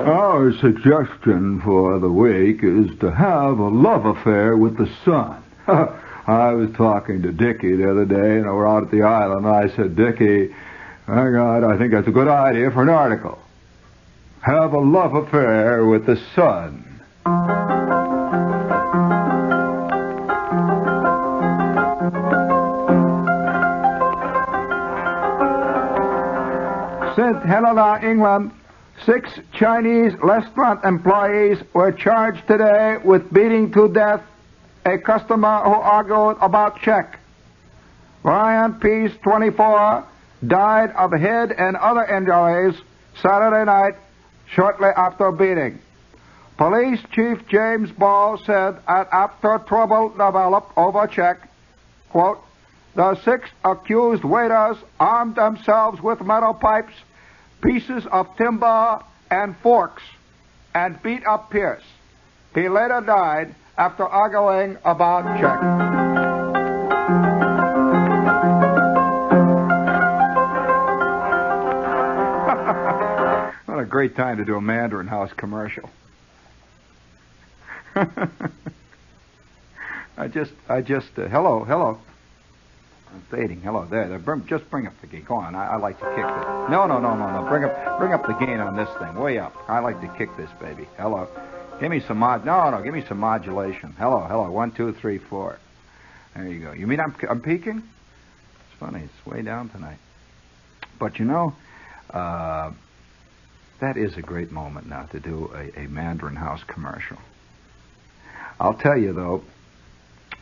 Our suggestion for the week is to have a love affair with the sun. I was talking to Dickie the other day, and we're out at the island, and I said, Dickie, my God, I think that's a good idea for an article. Have a love affair with the sun. Said hello, England. 6 Chinese restaurant employees were charged today with beating to death a customer who argued about check. Ryan Peace, 24, died of head and other injuries Saturday night shortly after beating. Police Chief James Ball said that after trouble developed over check, quote, the 6 accused waiters armed themselves with metal pipes, pieces of timber, and forks, and beat up Pierce. He later died after arguing about check. What a great time to do a Mandarin House commercial. Hello. I'm fading. Hello, there. Just bring up the gain. Go on. I like to kick this. No. Bring up the gain on this thing. Way up. I like to kick this baby. Hello. Give me some give me some modulation. Hello. 1, 2, 3, 4. There you go. You mean I'm peaking? It's funny. It's way down tonight. But you know, that is a great moment now to do a Mandarin House commercial. I'll tell you though,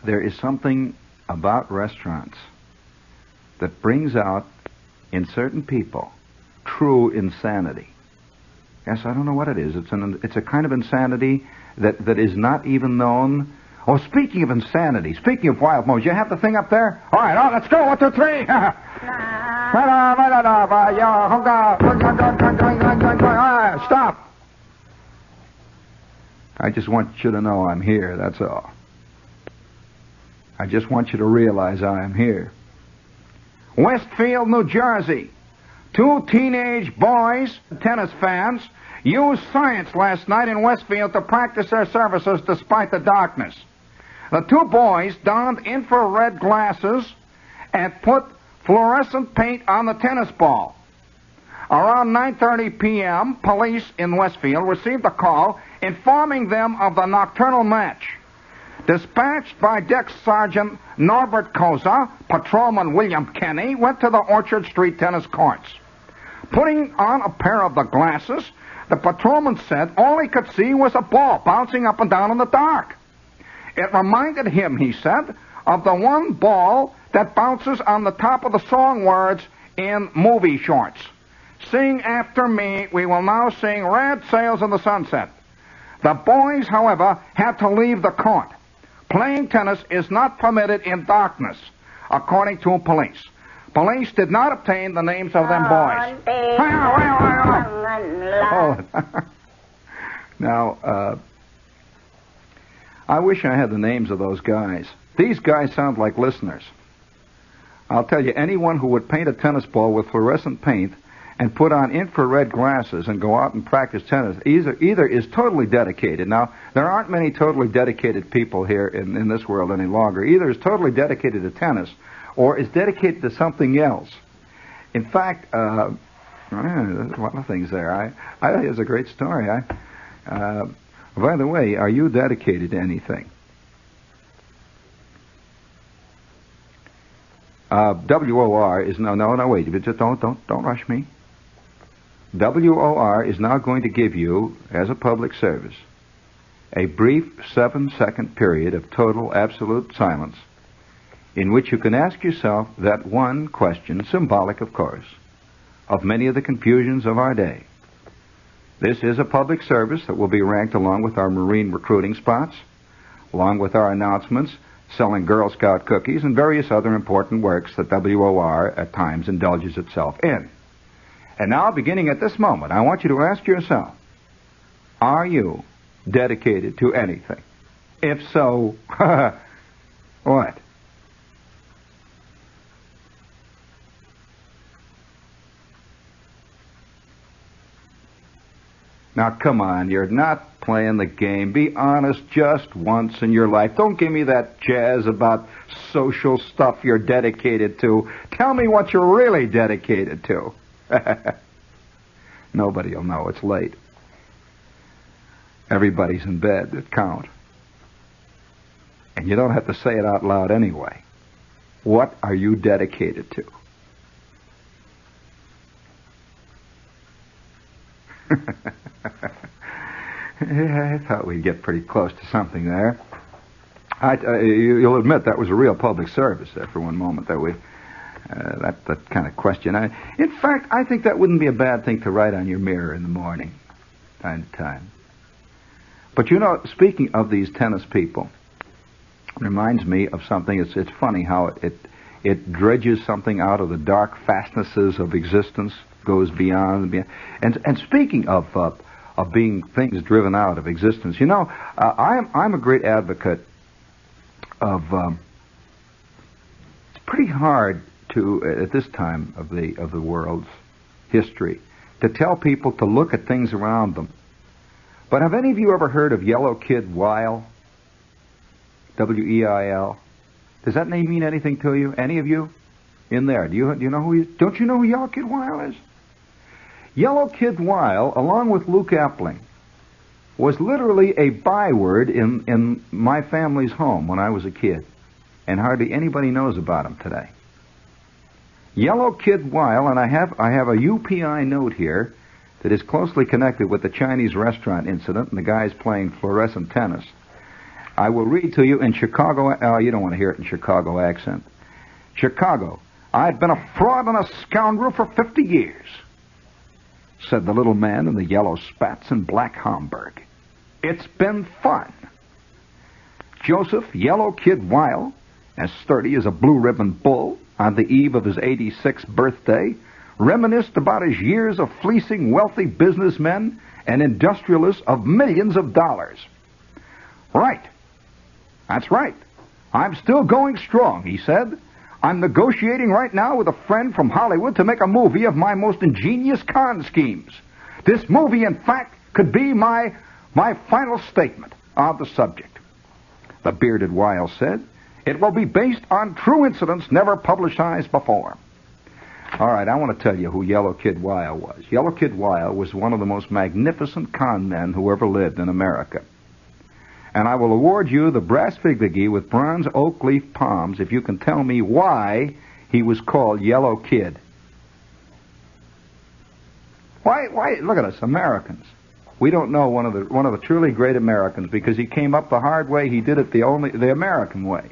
there is something about restaurants that brings out in certain people true insanity. Yes, I don't know what it is. It's a kind of insanity that is not even known. Oh, speaking of insanity, speaking of wild modes, you have the thing up there? All right, let's go. 1, 2, 3. Stop. I just want you to know I'm here, that's all. I just want you to realize I am here. Westfield, New Jersey. 2 teenage boys, tennis fans, used science last night in Westfield to practice their services despite the darkness. The 2 boys donned infrared glasses and put fluorescent paint on the tennis ball. Around 9:30 p.m., police in Westfield received a call informing them of the Nocturnal match. Dispatched by Deck Sergeant Norbert Koza, Patrolman William Kenny went to the Orchard Street tennis courts. Putting on a pair of the glasses, the patrolman said all he could see was a ball bouncing up and down in the dark. It reminded him, he said, of the one ball that bounces on the top of the song words in movie shorts. Sing after me, we will now sing Red Sails in the Sunset. The boys, however, had to leave the court. Playing tennis is not permitted in darkness, according to police. Police did not obtain the names of them boys. Hold it. Now, I wish I had the names of those guys. These guys sound like listeners. I'll tell you, anyone who would paint a tennis ball with fluorescent paint and put on infrared glasses and go out and practice tennis either is totally dedicated. Now, there aren't many totally dedicated people here in this world any longer. Either is totally dedicated to tennis or is dedicated to something else. In fact, there's a lot of things there. I think it's a great story. By the way, are you dedicated to anything? WOR is no, wait. Just don't rush me. WOR is now going to give you, as a public service, a brief 7-second period of total absolute silence in which you can ask yourself that one question, symbolic, of course, of many of the confusions of our day. This is a public service that will be ranked along with our Marine recruiting spots, along with our announcements, selling Girl Scout cookies, and various other important works that WOR at times indulges itself in. And now, beginning at this moment, I want you to ask yourself, are you dedicated to anything? If so, what? Now, come on, you're not playing the game. Be honest just once in your life. Don't give me that jazz about social stuff you're dedicated to. Tell me what you're really dedicated to. Nobody will know. It's late. Everybody's in bed that count. And you don't have to say it out loud anyway. What are you dedicated to? I thought we'd get pretty close to something there. You'll admit that was a real public service there for one moment, that that kind of question. In fact, I think that wouldn't be a bad thing to write on your mirror in the morning, time to time. But you know, speaking of these tennis people, it reminds me of something. It's funny how it dredges something out of the dark fastnesses of existence, goes beyond. And speaking of being things driven out of existence, you know, I'm a great advocate of. It's pretty hard to at this time of the world's history to tell people to look at things around them. But have any of you ever heard of Yellow Kid Weil? W-E-I-L. Does that name mean anything to you? Any of you in there? Do you know who he is? Don't you know who Yellow Kid Weil is? Yellow Kid Weil, along with Luke Appling, was literally a byword in my family's home when I was a kid, and hardly anybody knows about him today. Yellow Kid Weil, and I have a UPI note here that is closely connected with the Chinese restaurant incident and the guys playing fluorescent tennis. I will read to you in Chicago. You don't want to hear it in Chicago accent. Chicago. I've been a fraud and a scoundrel for 50 years, said the little man in the yellow spats and black Homburg. It's been fun. Joseph Yellow Kid Weil, as sturdy as a blue ribbon bull, on the eve of his 86th birthday, reminisced about his years of fleecing wealthy businessmen and industrialists of millions of dollars. Right. That's right. I'm still going strong, he said. I'm negotiating right now with a friend from Hollywood to make a movie of my most ingenious con schemes. This movie, in fact, could be my final statement on the subject. The bearded Weil said, it will be based on true incidents never publicized before. All right, I want to tell you who Yellow Kid Weil was. Yellow Kid Weil was one of the most magnificent con men who ever lived in America. And I will award you the brass figurine with bronze oak leaf palms if you can tell me why he was called Yellow Kid. Why? Look at us, Americans. We don't know one of the truly great Americans because he came up the hard way. He did it the American way.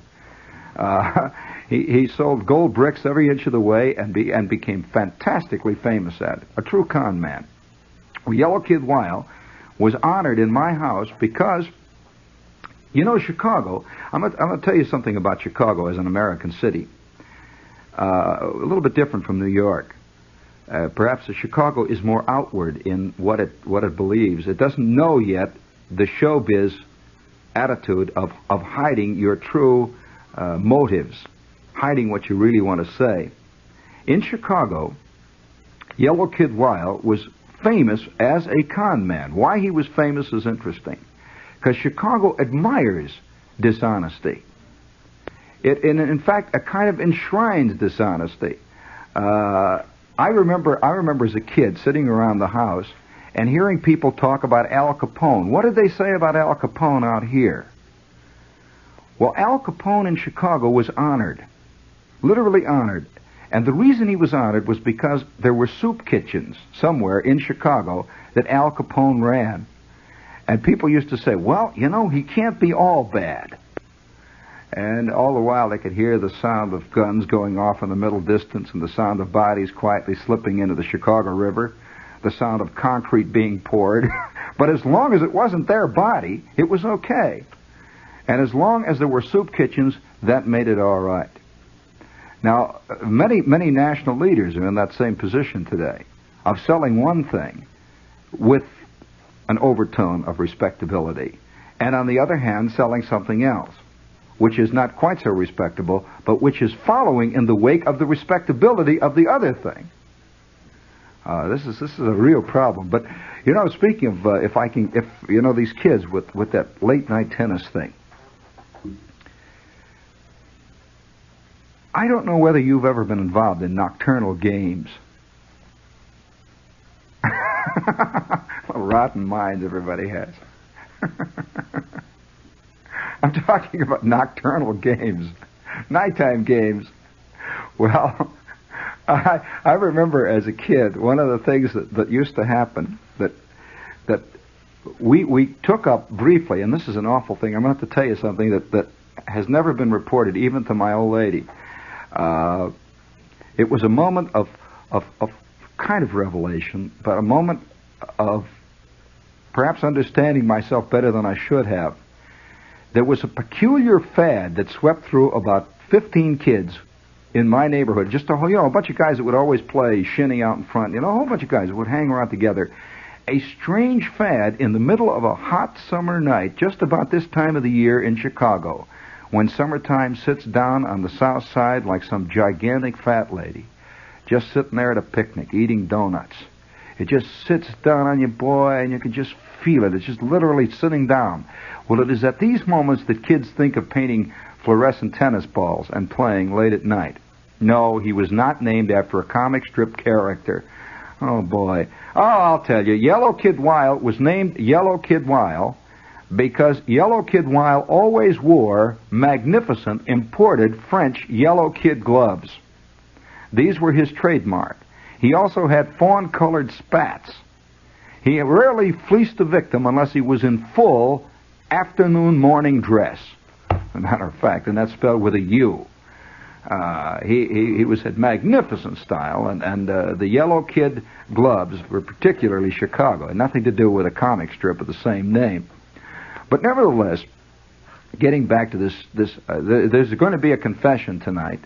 He sold gold bricks every inch of the way and became fantastically famous at it. A true con man. Well, Yellow Kid Weil was honored in my house because, you know, Chicago, I'm going to tell you something about Chicago as an American city. A little bit different from New York. Perhaps Chicago is more outward in what it believes. It doesn't know yet the showbiz attitude of hiding your true motives, hiding what you really want to say. In Chicago, Yellow Kid Weil was famous as a con man. Why he was famous is interesting. Because Chicago admires dishonesty. In fact, it kind of enshrines dishonesty. I remember as a kid sitting around the house and hearing people talk about Al Capone. What did they say about Al Capone out here? Well, Al Capone in Chicago was honored, literally honored. And the reason he was honored was because there were soup kitchens somewhere in Chicago that Al Capone ran. And people used to say, well, you know, he can't be all bad. And all the while they could hear the sound of guns going off in the middle distance and the sound of bodies quietly slipping into the Chicago River, the sound of concrete being poured. But as long as it wasn't their body, it was okay. And as long as there were soup kitchens, that made it all right. Now, many national leaders are in that same position today, of selling one thing with an overtone of respectability, and on the other hand, selling something else, which is not quite so respectable, but which is following in the wake of the respectability of the other thing. This is a real problem. But you know, speaking of if you know these kids with that late night tennis thing, I don't know whether you've ever been involved in nocturnal games. Rotten minds everybody has. I'm talking about nocturnal games, nighttime games. Well, I remember as a kid, one of the things that used to happen that we took up briefly, and this is an awful thing. I'm going to have to tell you something that has never been reported, even to my old lady. It was a moment of kind of revelation, but a moment of perhaps understanding myself better than I should have. There was a peculiar fad that swept through about 15 kids in my neighborhood. Just a bunch of guys that would always play shinny out in front. A whole bunch of guys that would hang around together. A strange fad in the middle of a hot summer night, just about this time of the year in Chicago, when summertime sits down on the south side like some gigantic fat lady, just sitting there at a picnic eating donuts. It just sits down on you, boy, and you can just feel it. It's just literally sitting down. Well, it is at these moments that kids think of painting fluorescent tennis balls and playing late at night. No, he was not named after a comic strip character. Oh, boy. Oh, I'll tell you. Yellow Kid Weil was named Yellow Kid Weil because Yellow Kid Weil always wore magnificent imported French Yellow Kid gloves. These were his trademark. He also had fawn-colored spats. He rarely fleeced the victim unless he was in full afternoon morning dress. As a matter of fact, and that's spelled with a U. He had magnificent style, and the Yellow Kid gloves were particularly Chicago. Had nothing to do with a comic strip of the same name. But nevertheless, getting back to this, there's going to be a confession tonight.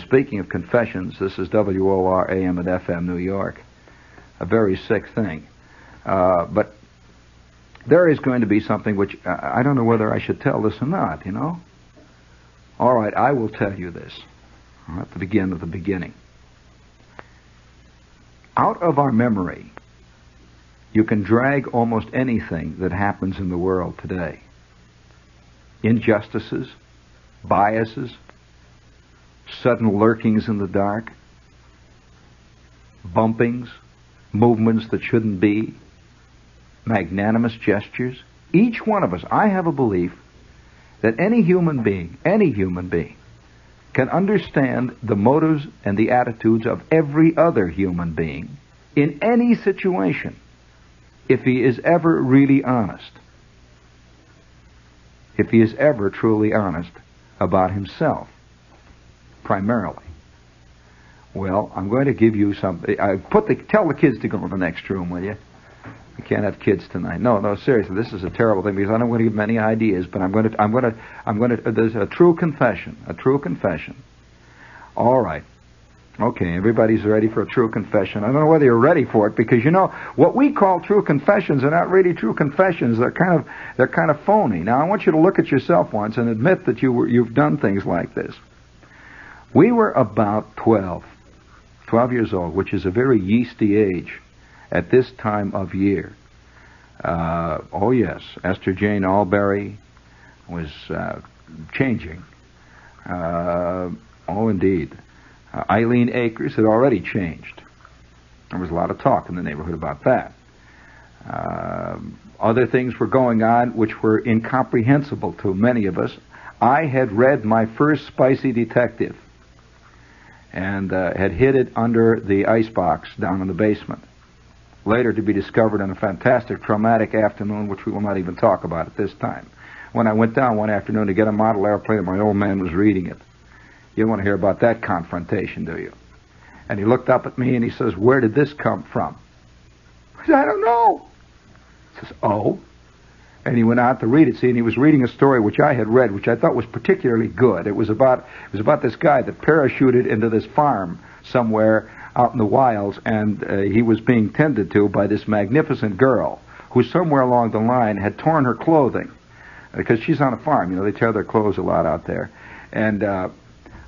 Speaking of confessions, this is WOR AM at FM New York. A very sick thing. But there is going to be something which I don't know whether I should tell this or not, All right, I will tell you this. I'll have to begin at the beginning. Out of our memory, you can drag almost anything that happens in the world today. Injustices, biases, sudden lurkings in the dark, bumpings, movements that shouldn't be, magnanimous gestures. Each one of us, I have a belief that any human being, can understand the motives and the attitudes of every other human being in any situation if he is ever really honest. If he is ever truly honest about himself, primarily. Well, I'm going to give you something. Tell the kids to go to the next room, will you? We can't have kids tonight. No, seriously, this is a terrible thing because I don't want to give them any ideas. But I'm going to. There's a true confession. All right. Okay, everybody's ready for a true confession. I don't know whether you're ready for it because what we call true confessions are not really true confessions. They're kind of phony. Now I want you to look at yourself once and admit that you've done things like this. We were about 12 years old, which is a very yeasty age at this time of year. Oh yes, Esther Jane Albury was changing. Oh indeed. Eileen Akers had already changed. There was a lot of talk in the neighborhood about that. Other things were going on which were incomprehensible to many of us. I had read my first Spicy Detective and had hid it under the icebox down in the basement. Later to be discovered on a fantastic traumatic afternoon, which we will not even talk about at this time. When I went down one afternoon to get a model airplane and my old man was reading it. You don't want to hear about that confrontation, do you? And he looked up at me and he says, "Where did this come from?" I said, "I don't know." He says, "Oh?" And he went out to read it. See, and he was reading a story which I had read, which I thought was particularly good. It was about this guy that parachuted into this farm somewhere out in the wilds, and he was being tended to by this magnificent girl who somewhere along the line had torn her clothing because she's on a farm. They tear their clothes a lot out there, and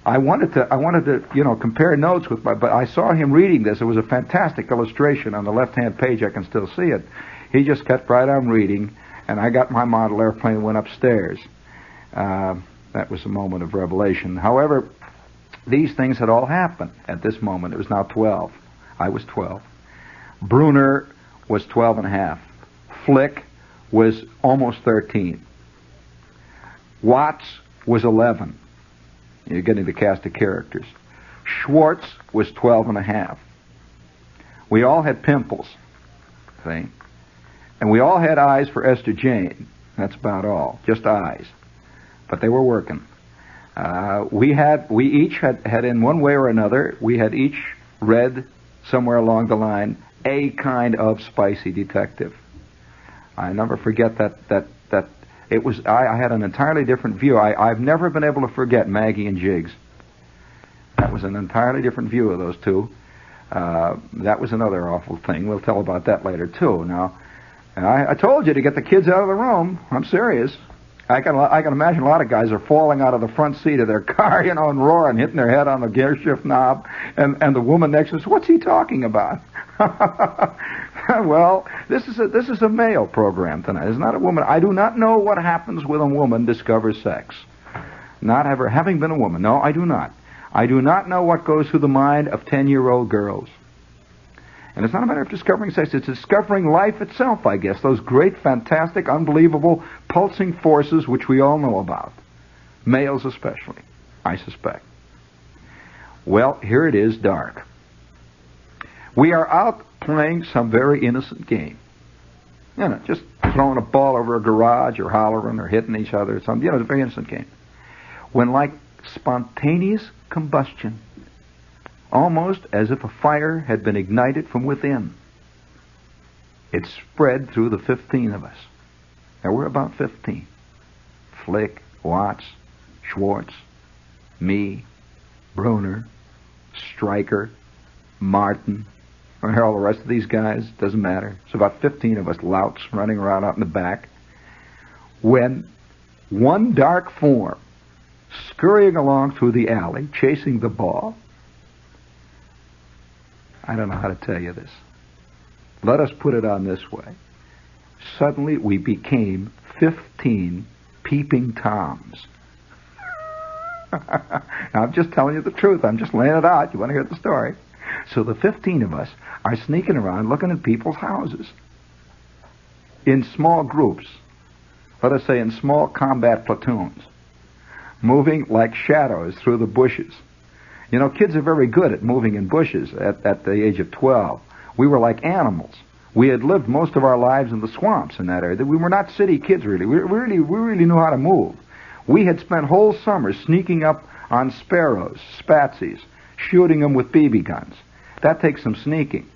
I wanted to, compare notes with but I saw him reading this. It was a fantastic illustration on the left-hand page. I can still see it. He just kept right on reading, and I got my model airplane and went upstairs. That was a moment of revelation. However, these things had all happened at this moment. It was now 12. I was 12. Bruner was 12 and a half. Flick was almost 13. Watts was 11. You're getting the cast of characters. Schwartz was 12 and a half. We all had pimples, see? And we all had eyes for Esther Jane. That's about all. Just eyes. But they were working. We each had in one way or another, we had each read somewhere along the line a kind of spicy detective. I never forget that it was, I had an entirely different view. I've never been able to forget Maggie and Jiggs. That was an entirely different view of those two. That was another awful thing. We'll tell about that later, too. Now, I told you to get the kids out of the room. I'm serious. I can imagine a lot of guys are falling out of the front seat of their car, and roaring, hitting their head on the gear shift knob, and the woman next to us, what's he talking about? Well, this is a male program tonight. It's not a woman. I do not know what happens when a woman discovers sex. Not ever having been a woman. No, I do not. I do not know what goes through the mind of 10-year-old girls. And it's not a matter of discovering sex. It's discovering life itself, I guess. Those great, fantastic, unbelievable, pulsing forces which we all know about. Males especially, I suspect. Well, here it is, dark. We are out playing some very innocent game. Just throwing a ball over a garage or hollering or hitting each other or something. It's a very innocent game. When, like spontaneous combustion, almost as if a fire had been ignited from within, it spread through the 15 of us. There were about 15. Flick, Watts, Schwartz, me, Bruner, Stryker, Martin, and all the rest of these guys. Doesn't matter. It's about 15 of us louts running around out in the back, when one dark form, scurrying along through the alley, chasing the ball. I don't know how to tell you this. Let us put it on this way. Suddenly we became 15 peeping Toms. Now, I'm just telling you the truth. I'm just laying it out. You want to hear the story? So the 15 of us are sneaking around looking at people's houses in small groups. Let us say in small combat platoons, moving like shadows through the bushes. Kids are very good at moving in bushes at the age of 12. We were like animals. We had lived most of our lives in the swamps in that area. We were not city kids, really. We really knew how to move. We had spent whole summers sneaking up on sparrows, spatsies, shooting them with BB guns. That takes some sneaking.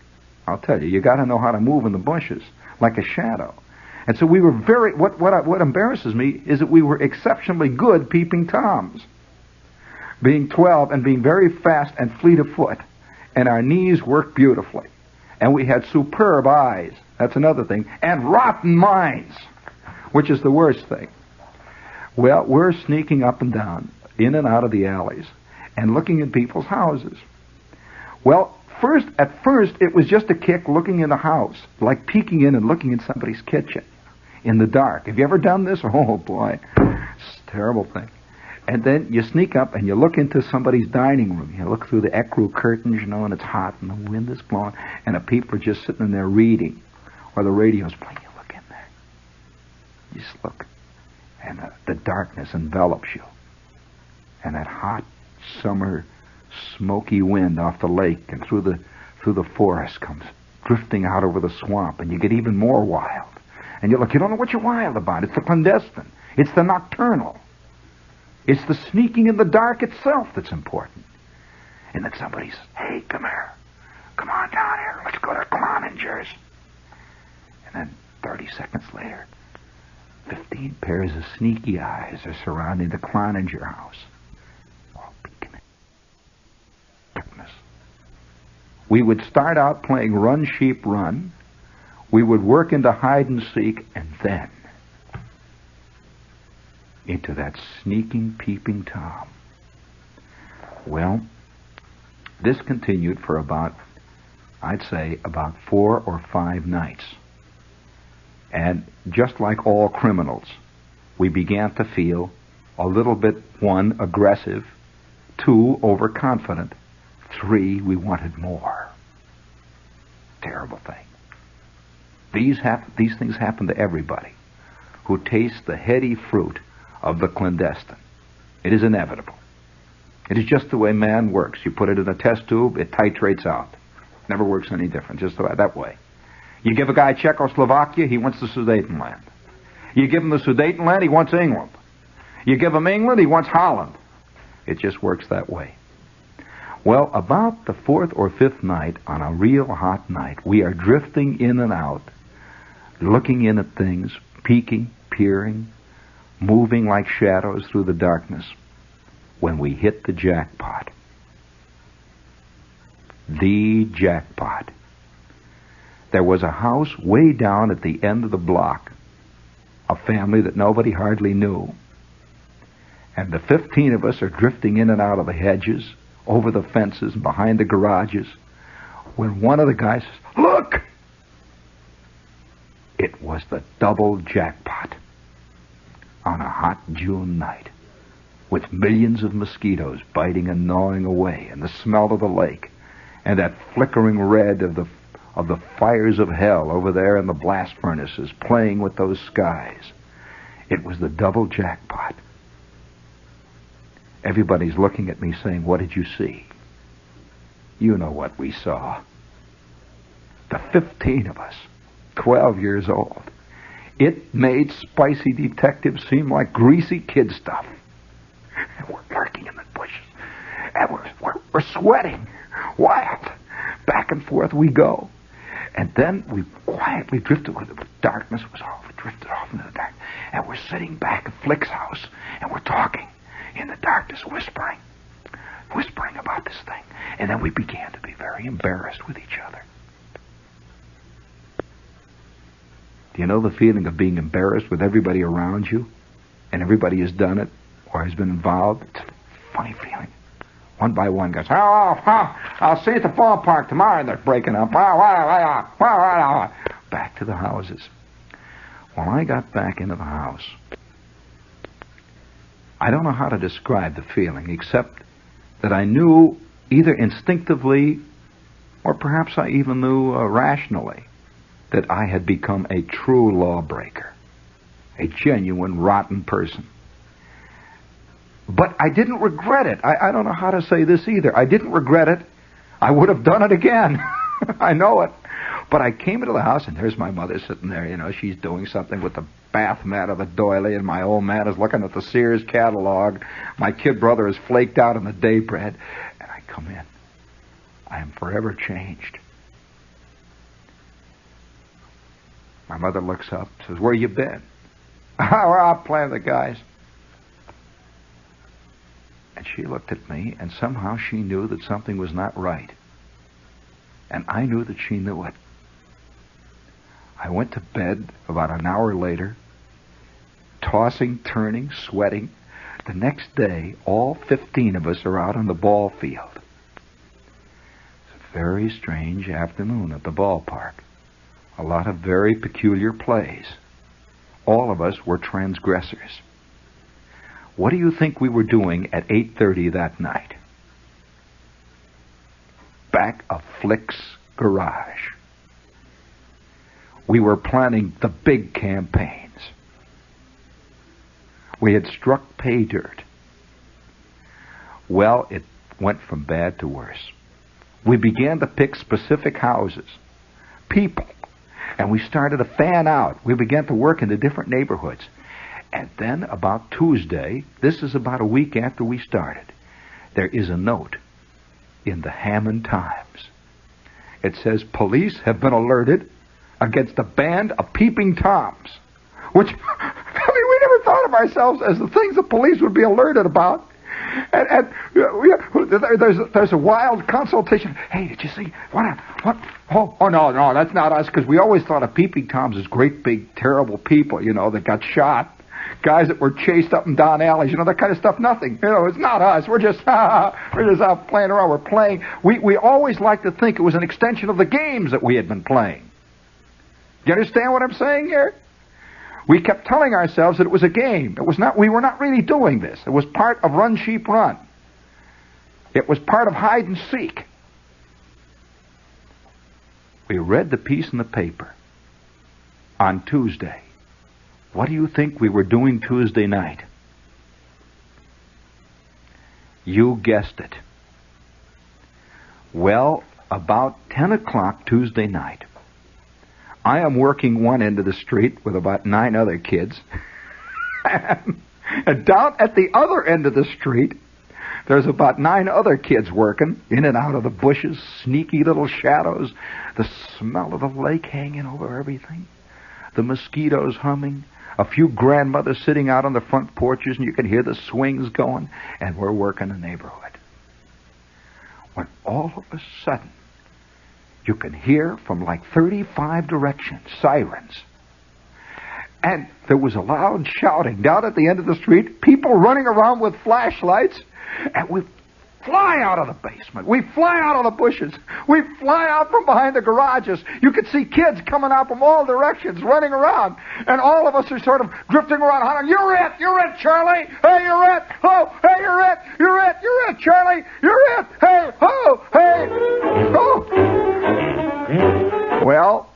I'll tell you got to know how to move in the bushes, like a shadow. And so we were what embarrasses me is that we were exceptionally good peeping Toms. Being 12 and being very fast and fleet of foot. And our knees worked beautifully. And we had superb eyes. That's another thing. And rotten minds, which is the worst thing. Well, we're sneaking up and down, in and out of the alleys, and looking at people's houses. Well, at first, it was just a kick looking in the house, like peeking in and looking in somebody's kitchen in the dark. Have you ever done this? Oh, boy. It's a terrible thing. And then you sneak up and you look into somebody's dining room. You look through the ecru curtains, and it's hot and the wind is blowing, and the people are just sitting in there reading, or the radio's playing. You look in there. You just look. And the darkness envelops you. And that hot summer smoky wind off the lake and through the forest comes drifting out over the swamp, and you get even more wild. And you look, you don't know what you're wild about. It's the clandestine. It's the nocturnal. It's the sneaking in the dark itself that's important. And then somebody says, hey, come here. Come on down here. Let's go to Cloninger's. And then 30 seconds later, 15 pairs of sneaky eyes are surrounding the Cloninger house. All peeking in darkness. We would start out playing Run, Sheep, Run. We would work into hide and seek, and then into that sneaking, peeping Tom. Well, this continued for I'd say about 4 or 5 nights. And just like all criminals, we began to feel a little bit, 1, aggressive, 2, overconfident, 3, we wanted more. Terrible thing. These things happen to everybody who tastes the heady fruit of the clandestine. It is inevitable. It is just the way man works. You put it in a test tube, it titrates out. Never works any different, just that way. You give a guy Czechoslovakia, he wants the Sudetenland. You give him the Sudetenland, he wants England. You give him England, he wants Holland. It just works that way. Well, about the 4th or 5th night, on a real hot night, we are drifting in and out, looking in at things, peeking, peering, moving like shadows through the darkness, when we hit the jackpot. The jackpot. There was a house way down at the end of the block, a family that nobody hardly knew. And the 15 of us are drifting in and out of the hedges, over the fences, and behind the garages, when one of the guys says, "Look!" It was the double jackpot on a hot June night, with millions of mosquitoes biting and gnawing away, and the smell of the lake, and that flickering red of the fires of hell over there in the blast furnaces playing with those skies. It was the double jackpot. Everybody's looking at me saying, "What did you see?" You know what we saw. The 15 of us, 12 years old. It made spicy detectives seem like greasy kid stuff. And we're lurking in the bushes. And we're sweating. Wild. Back and forth we go. And then we quietly drifted, when the darkness was over, we drifted off into the dark. And we're sitting back at Flick's house, and we're talking in the darkness, whispering about this thing. And then we began to be very embarrassed with each other. Do you know the feeling of being embarrassed with everybody around you, and everybody has done it or has been involved? It's a funny feeling. One by one goes, I'll see you at the ballpark tomorrow, and they're breaking up. Back to the houses. When I got back into the house, I don't know how to describe the feeling, except that I knew either instinctively, or perhaps I even knew rationally, that I had become a true lawbreaker, a genuine rotten person. But I didn't regret it. I don't know how to say this either. I didn't regret it. I would have done it again. I know it. But I came into the house, and there's my mother sitting there. You know, she's doing something with the bath mat of the doily, and my old man is looking at the Sears catalog. My kid brother is flaked out on the daybread. And I come in. I am forever changed. My mother looks up, says, "Where you been?" "We're out playing with the guys." And she looked at me, and somehow she knew that something was not right. And I knew that she knew it. I went to bed about an hour later, tossing, turning, sweating. The next day, all 15 of us are out on the ball field. It's a very strange afternoon at the ballpark. A lot of very peculiar plays. All of us were transgressors. What do you think we were doing at 8:30 that night? Back of Flick's garage. We were planning the big campaigns. We had struck pay dirt. Well, it went from bad to worse. We began to pick specific houses, people, and we started to fan out. We began to work in the different neighborhoods. And then about Tuesday, this is about a week after we started, there is a note in the Hammond Times. It says, "Police have been alerted against a band of peeping Toms." Which, I mean, we never thought of ourselves as the things the police would be alerted about. And there's a wild consultation. "Hey, did you see? What? Oh, no, that's not us," because we always thought of peeping Toms as great, big, terrible people, you know, that got shot Guys that were chased up and down alleys, that kind of stuff, nothing. It's not us. We're just out playing around. We're playing. We always like to think it was an extension of the games that we had been playing. You understand what I'm saying here? We kept telling ourselves that it was a game. It was not. We were not really doing this. It was part of Run, Sheep, Run. It was part of hide and seek. We read the piece in the paper on Tuesday. What do you think we were doing Tuesday night? You guessed it. Well, about 10 o'clock Tuesday night, I am working one end of the street with about 9 other kids. And down at the other end of the street, there's about 9 other kids working in and out of the bushes, sneaky little shadows, the smell of the lake hanging over everything, the mosquitoes humming, a few grandmothers sitting out on the front porches, and you can hear the swings going, and we're working the neighborhood. When all of a sudden, you can hear from like 35 directions, sirens. And there was a loud shouting down at the end of the street, people running around with flashlights, and we fly out of the basement. We fly out of the bushes. We fly out from behind the garages. You could see kids coming out from all directions, running around. And all of us are sort of drifting around, hollering, you're it, Charlie. Hey, you're it. Oh, hey, you're it, Charlie. You're it. Hey, oh, hey, oh. Well,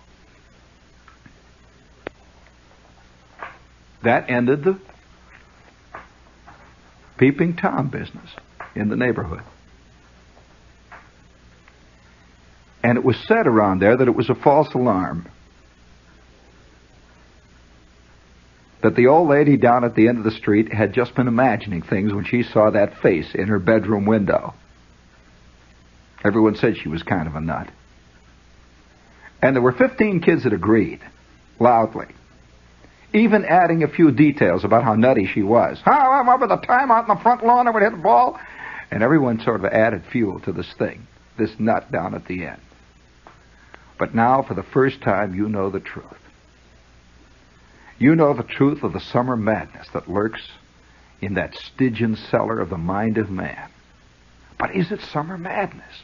that ended the peeping Tom business in the neighborhood. And it was said around there that it was a false alarm. That the old lady down at the end of the street had just been imagining things when she saw that face in her bedroom window. Everyone said she was kind of a nut. And there were 15 kids that agreed, loudly. Even adding a few details about how nutty she was. I remember the time out in the front lawn I would hit the ball. And everyone sort of added fuel to this thing, this nut down at the end. But now, for the first time, you know the truth. You know the truth of the summer madness that lurks in that Stygian cellar of the mind of man. But is it summer madness?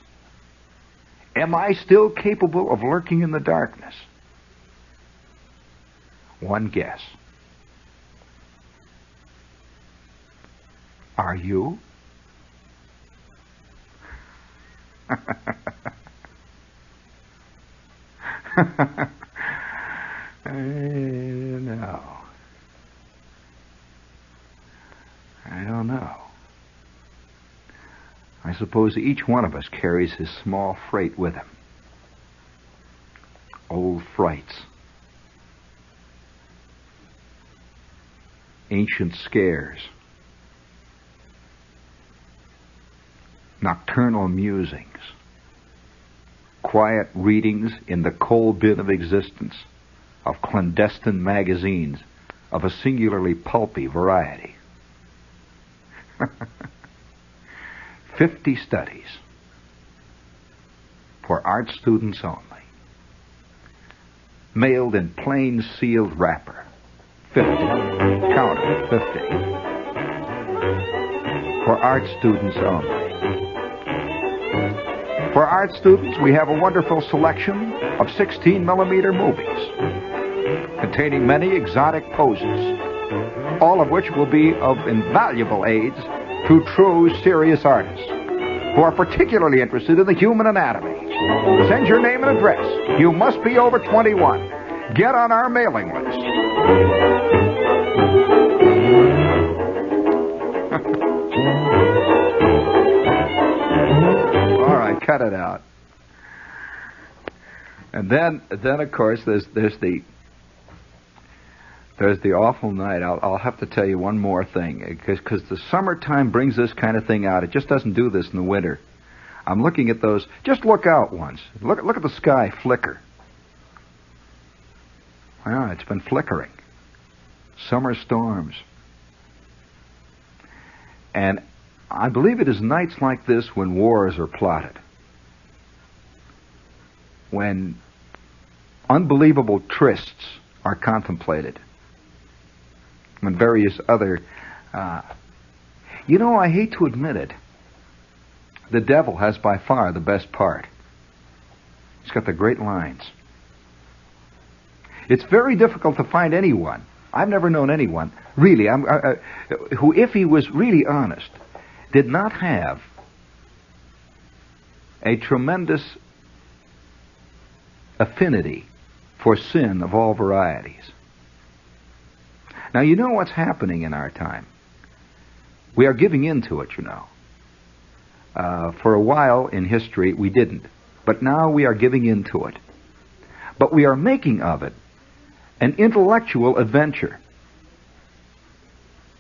Am I still capable of lurking in the darkness? One guess. Are you? No. I don't know. I suppose each one of us carries his small freight with him. Old frights. Ancient scares. Nocturnal musings. Quiet readings in the coal bin of existence of clandestine magazines of a singularly pulpy variety. 50 studies for art students only. Mailed in plain sealed wrapper. 50. Count it, 50. For art students only. For art students, we have a wonderful selection of 16mm movies containing many exotic poses, all of which will be of invaluable aids to true, serious artists who are particularly interested in the human anatomy. Send your name and address. You must be over 21. Get on our mailing list. All right, cut it out. And then of course, there's the awful night. I'll have to tell you one more thing, because the summertime brings this kind of thing out. It just doesn't do this in the winter. I'm looking at those. Just look out once. Look at the sky flicker. Well, it's been flickering. Summer storms. And I believe it is nights like this when wars are plotted, when unbelievable trysts are contemplated, and various other... I hate to admit it, the devil has by far the best part. He's got the great lines. It's very difficult to find anyone, I've never known anyone, really, who, if he was really honest, did not have a tremendous affinity for sin of all varieties. Now, you know what's happening in our time. We are giving in to it, For a while in history, we didn't. But now we are giving in to it. But we are making of it an intellectual adventure.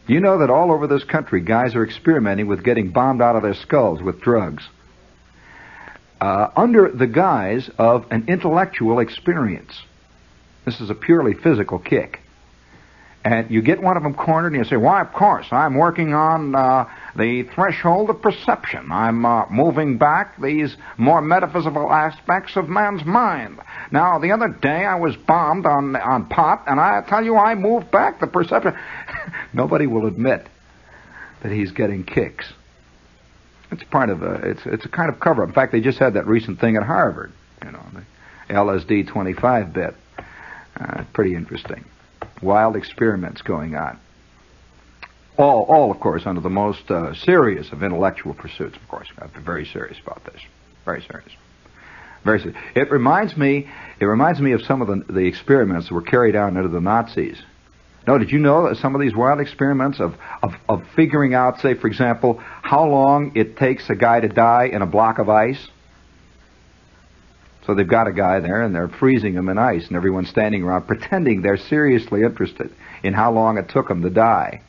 You know that all over this country, guys are experimenting with getting bombed out of their skulls with drugs. Under the guise of an intellectual experience. This is a purely physical kick. And you get one of them cornered and you say, why, of course, I'm working on the threshold of perception. I'm moving back these more metaphysical aspects of man's mind. Now, the other day I was bombed on pot, and I tell you I moved back the perception. Nobody will admit that he's getting kicks. It's part of it's a kind of cover-up. In fact, they just had that recent thing at Harvard, the LSD 25 bit. Pretty interesting. Wild experiments going on. All, of course, under the most serious of intellectual pursuits. Of course, I have to be very serious about this. Very serious. Very serious. It reminds me of some of the experiments that were carried out under the Nazis. No, did you know that some of these wild experiments of figuring out, say, for example, how long it takes a guy to die in a block of ice? So they've got a guy there, and they're freezing him in ice, and everyone's standing around pretending they're seriously interested in how long it took him to die.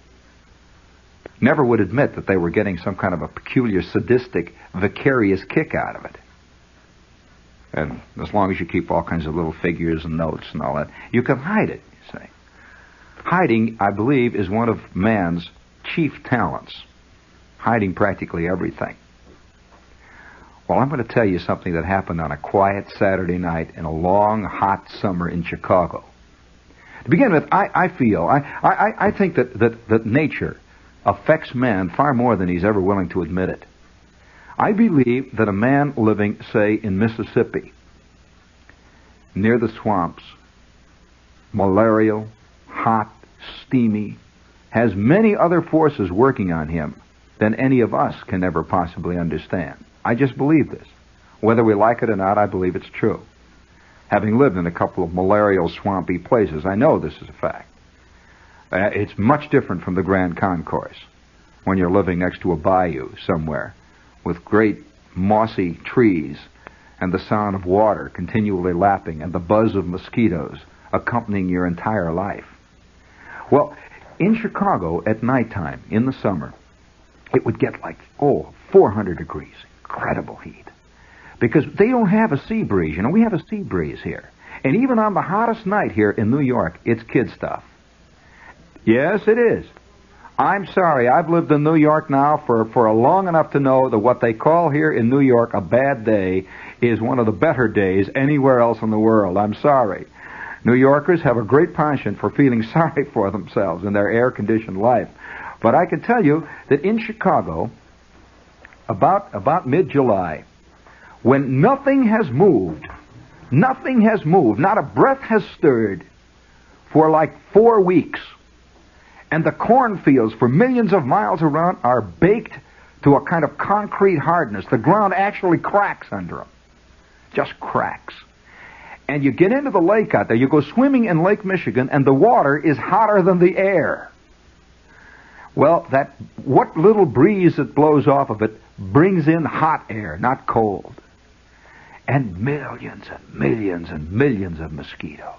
Never would admit that they were getting some kind of a peculiar, sadistic, vicarious kick out of it. And as long as you keep all kinds of little figures and notes and all that, you can hide it, you say. Hiding, I believe, is one of man's chief talents. Hiding practically everything. Well, I'm going to tell you something that happened on a quiet Saturday night in a long, hot summer in Chicago. To begin with, I think that nature affects man far more than he's ever willing to admit it. I believe that a man living, say, in Mississippi, near the swamps, malarial, hot, steamy, has many other forces working on him than any of us can ever possibly understand. I just believe this. Whether we like it or not, I believe it's true. Having lived in a couple of malarial, swampy places, I know this is a fact. It's much different from the Grand Concourse, when you're living next to a bayou somewhere with great mossy trees and the sound of water continually lapping and the buzz of mosquitoes accompanying your entire life. Well, in Chicago at nighttime, in the summer, it would get like, 400 degrees. Incredible heat. Because they don't have a sea breeze. We have a sea breeze here. And even on the hottest night here in New York, it's kid stuff. Yes, it is. I'm sorry, I've lived in New York now for long enough to know that what they call here in New York a bad day is one of the better days anywhere else in the world. I'm sorry. New Yorkers have a great penchant for feeling sorry for themselves in their air-conditioned life. But I can tell you that in Chicago, about mid-July, when nothing has moved, not a breath has stirred for like 4 weeks, and the cornfields for millions of miles around are baked to a kind of concrete hardness. The ground actually cracks under them. Just cracks. And you get into the lake out there, you go swimming in Lake Michigan, and the water is hotter than the air. Well, what little breeze that blows off of it brings in hot air, not cold. And millions and millions and millions of mosquitoes.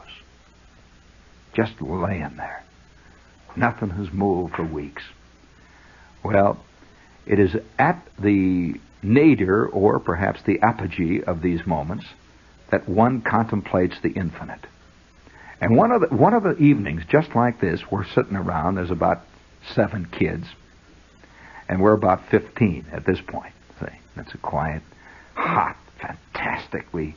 Just laying there. Nothing has moved for weeks. Well, it is at the nadir, or perhaps the apogee of these moments, that one contemplates the infinite. And one of the evenings, just like this, we're sitting around, there's about 7 kids, and we're about 15 at this point. See, it's a quiet, hot, fantastically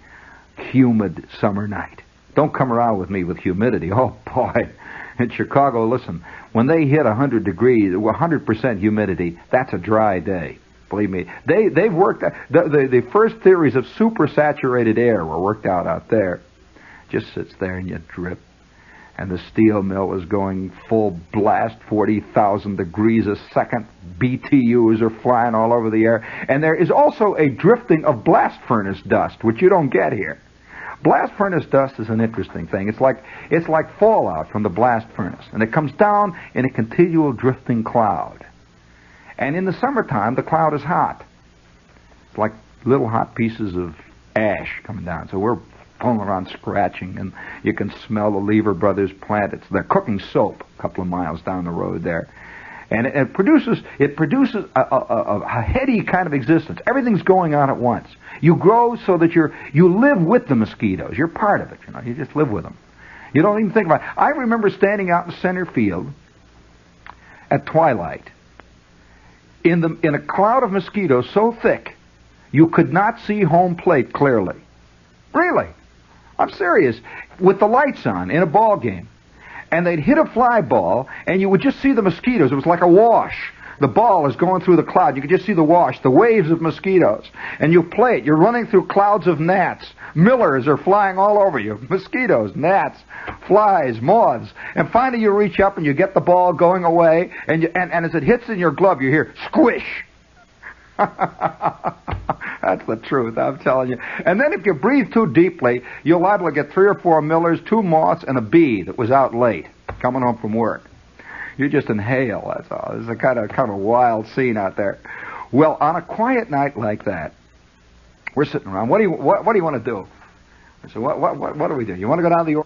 humid summer night. Don't come around with me with humidity. Oh boy, In Chicago, listen, when they hit 100 degrees, 100% humidity, that's a dry day. Believe me. They've worked, the first theories of supersaturated air were worked out there. Just sits there and you drip. And the steel mill is going full blast, 40,000 degrees a second. BTUs are flying all over the air. And there is also a drifting of blast furnace dust, which you don't get here. Blast furnace dust is an interesting thing. It's like fallout from the blast furnace. And it comes down in a continual drifting cloud. And in the summertime, the cloud is hot. It's like little hot pieces of ash coming down. So we're pulling around scratching, and you can smell the Lever Brothers plant. They're cooking soap a couple of miles down the road there. And it produces a heady kind of existence. Everything's going on at once. You grow so that you live with the mosquitoes. You're part of it, you know. You just live with them. You don't even think about it. I remember standing out in center field at twilight in a cloud of mosquitoes so thick you could not see home plate clearly. Really. I'm serious. With the lights on in a ball game. And they'd hit a fly ball, and you would just see the mosquitoes. It was like a wash. The ball is going through the cloud. You could just see the wash, the waves of mosquitoes. And you play it. You're running through clouds of gnats. Millers are flying all over you. Mosquitoes, gnats, flies, moths. And finally you reach up and you get the ball going away, and as it hits in your glove, you hear squish. That's the truth, I'm telling you. And then if you breathe too deeply, you're liable to get 3 or 4 millers, 2 moths, and a bee that was out late, coming home from work. You just inhale, that's all. It's a kind of a wild scene out there. Well, on a quiet night like that, we're sitting around. What do you want to do? I said, what do we do? You want to go down to the...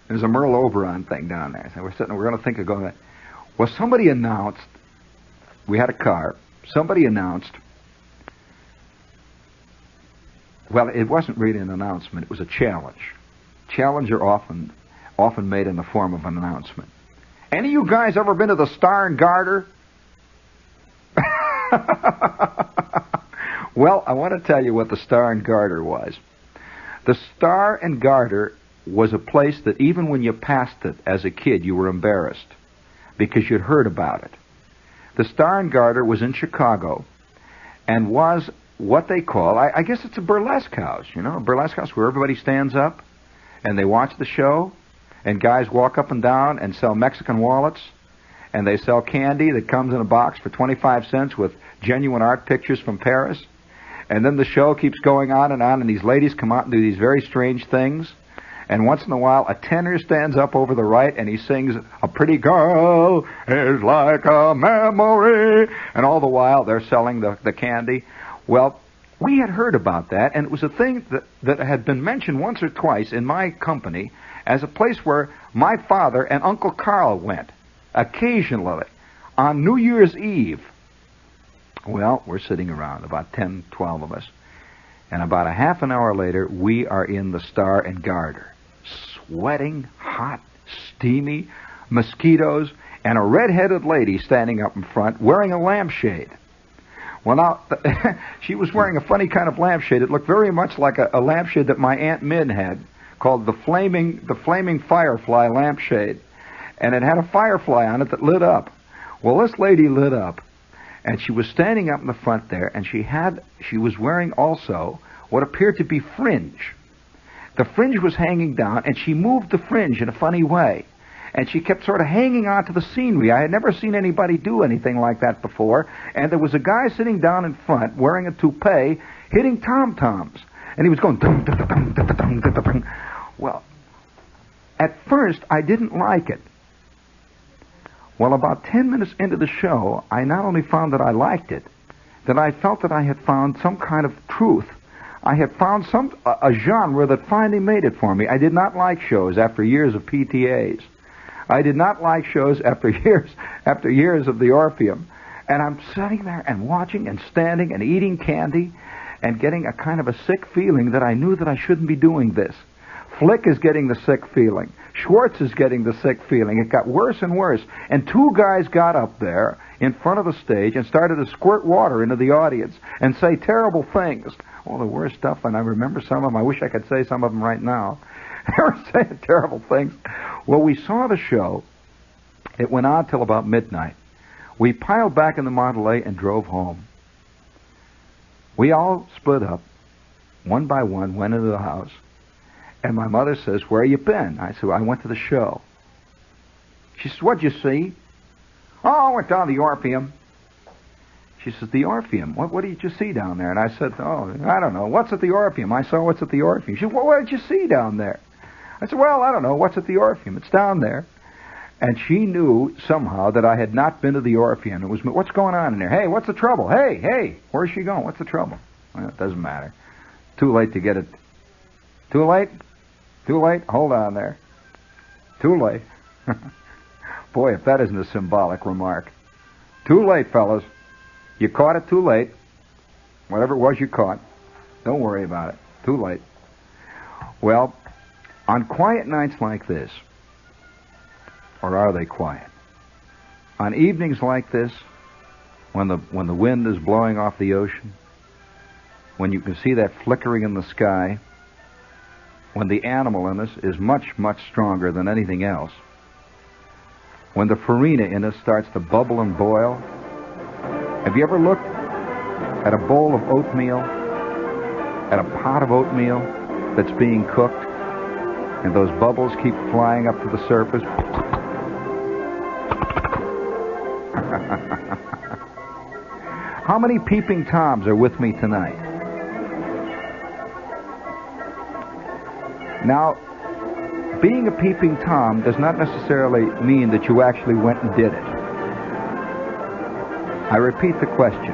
There's a Merle Oberon thing down there. So we're going to think of going there. Well, somebody announced, we had a car, somebody announced, well, it wasn't really an announcement, it was a challenge. Challenges are often made in the form of an announcement. Any of you guys ever been to the Star and Garter? Well, I want to tell you what the Star and Garter was. The Star and Garter was a place that even when you passed it as a kid, you were embarrassed because you'd heard about it. The Star and Garter was in Chicago and was what they call, I guess it's a burlesque house, you know, a burlesque house where everybody stands up and they watch the show, and guys walk up and down and sell Mexican wallets, and they sell candy that comes in a box for 25 cents with genuine art pictures from Paris. And then the show keeps going on, and these ladies come out and do these very strange things. And once in a while, a tenor stands up over the right, and he sings, "A pretty girl is like a memory." And all the while, they're selling the candy. Well, we had heard about that, and it was a thing that had been mentioned once or twice in my company as a place where my father and Uncle Carl went, occasionally, on New Year's Eve. Well, we're sitting around, about 10, 12 of us, and about a half an hour later, we are in the Star and Garter, sweating, hot, steamy, mosquitoes, and a red-headed lady standing up in front wearing a lampshade. Well, now, she was wearing a funny kind of lampshade. It looked very much like a lampshade that my Aunt Min had, called the flaming firefly lampshade. And it had a firefly on it that lit up. Well, this lady lit up, and she was standing up in the front there, and she was wearing also what appeared to be fringe. The fringe was hanging down, and she moved the fringe in a funny way. And she kept sort of hanging on to the scenery. I had never seen anybody do anything like that before. And there was a guy sitting down in front wearing a toupee hitting tom-toms. And he was going dum dum dum dum dum dum dum. Well, at first I didn't like it. Well, about 10 minutes into the show, I not only found that I liked it, that I felt that I had found some kind of truth. I had found a genre that finally made it for me. I did not like shows after years of PTAs. I did not like shows after years of the Orpheum. And I'm sitting there and watching and standing and eating candy and getting a kind of a sick feeling that I knew that I shouldn't be doing this. Flick is getting the sick feeling. Schwartz is getting the sick feeling. It got worse and worse. And 2 guys got up there in front of the stage and started to squirt water into the audience and say terrible things. All the worst stuff, and I remember some of them. I wish I could say some of them right now. They were saying terrible things. Well, we saw the show. It went on till about midnight. We piled back in the Mondelez and drove home. We all split up, one by one, went into the house. And my mother says, "Where you been?" I said, "I went to the show." She says, "What'd you see?" "Oh, I went down to the Orpheum." She says, "The Orpheum? What did you see down there?" And I said, "Oh, I don't know. What's at the Orpheum?" I saw what's at the Orpheum. She said, "Well, what did you see down there?" I said, "Well, I don't know. What's at the Orpheum? It's down there." And she knew somehow that I had not been to the Orpheum. It was, "What's going on in there? Hey, what's the trouble? Hey, where's she going? What's the trouble?" Well, it doesn't matter. Too late to get it. Too late? Too late? Hold on there. Too late. Boy, if that isn't a symbolic remark. Too late, fellas. You caught it too late. Whatever it was you caught. Don't worry about it. Too late. Well, on quiet nights like this, or are they quiet? On evenings like this, when the wind is blowing off the ocean, when you can see that flickering in the sky, when the animal in us is much, much stronger than anything else, when the farina in us starts to bubble and boil. Have you ever looked at a bowl of oatmeal, at a pot of oatmeal that's being cooked, and those bubbles keep flying up to the surface? How many peeping Toms are with me tonight? Now, being a peeping Tom does not necessarily mean that you actually went and did it. I repeat the question.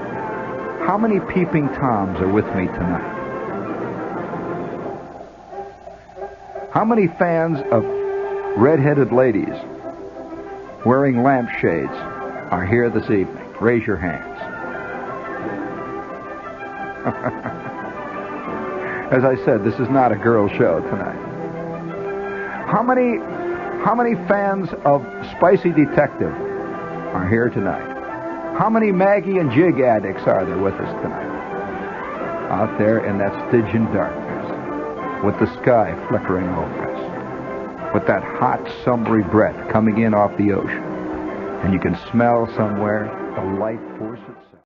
How many peeping Toms are with me tonight? How many fans of red-headed ladies wearing lampshades are here this evening? Raise your hands. As I said, this is not a girl show tonight. How many fans of Spicy Detective are here tonight? How many Maggie and Jig addicts are there with us tonight? Out there in that Stygian darkness, with the sky flickering over us, with that hot, summery breath coming in off the ocean, and you can smell somewhere the light force